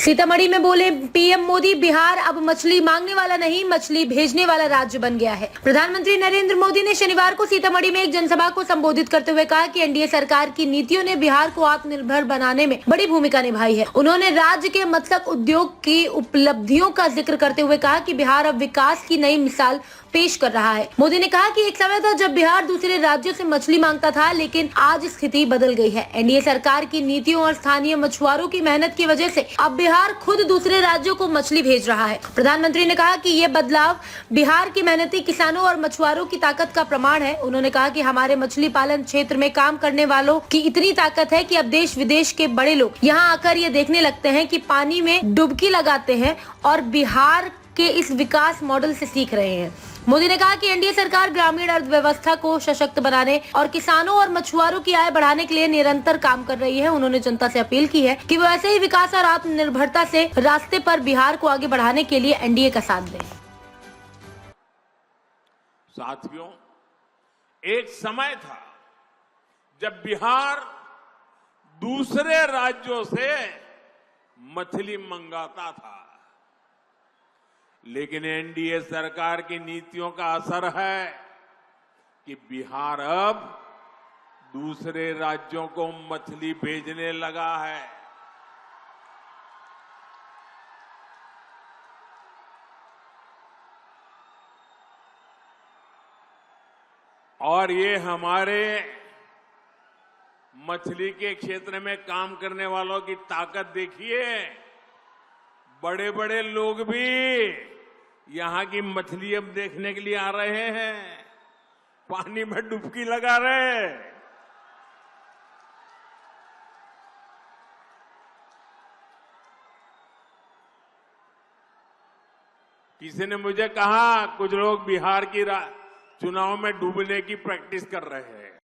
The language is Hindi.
सीतामढ़ी में बोले पीएम मोदी, बिहार अब मछली मांगने वाला नहीं, मछली भेजने वाला राज्य बन गया है। प्रधानमंत्री नरेंद्र मोदी ने शनिवार को सीतामढ़ी में एक जनसभा को संबोधित करते हुए कहा कि एनडीए सरकार की नीतियों ने बिहार को आत्मनिर्भर बनाने में बड़ी भूमिका निभाई है। उन्होंने राज्य के मत्स्य उद्योग की उपलब्धियों का जिक्र करते हुए कहा कि बिहार अब विकास की नई मिसाल पेश कर रहा है। मोदी ने कहा कि एक समय था जब बिहार दूसरे राज्यों से मछली मांगता था, लेकिन आज स्थिति बदल गई है। एनडीए सरकार की नीतियों और स्थानीय मछुआरों की मेहनत की वजह से अब बिहार खुद दूसरे राज्यों को मछली भेज रहा है। प्रधानमंत्री ने कहा कि ये बदलाव बिहार के मेहनती किसानों और मछुआरों की ताकत का प्रमाण है। उन्होंने कहा कि हमारे मछली पालन क्षेत्र में काम करने वालों की इतनी ताकत है कि अब देश विदेश के बड़े लोग यहाँ आकर ये देखने लगते हैं कि पानी में डुबकी लगाते हैं और बिहार के इस विकास मॉडल से सीख रहे हैं। मोदी ने कहा कि एनडीए सरकार ग्रामीण अर्थव्यवस्था को सशक्त बनाने और किसानों और मछुआरों की आय बढ़ाने के लिए निरंतर काम कर रही है। उन्होंने जनता से अपील की है कि वो ऐसे ही विकास और आत्मनिर्भरता से रास्ते पर बिहार को आगे बढ़ाने के लिए एनडीए का साथ दें। साथियों, एक समय था जब बिहार दूसरे राज्यों से मछली मंगाता था, लेकिन एनडीए सरकार की नीतियों का असर है कि बिहार अब दूसरे राज्यों को मछली भेजने लगा है। और ये हमारे मछली के क्षेत्र में काम करने वालों की ताकत देखिए। बड़े बड़े लोग भी यहां की मछली अब देखने के लिए आ रहे हैं, पानी में डुबकी लगा रहे हैं। किसी ने मुझे कहा कुछ लोग बिहार की चुनाव में डूबने की प्रैक्टिस कर रहे हैं।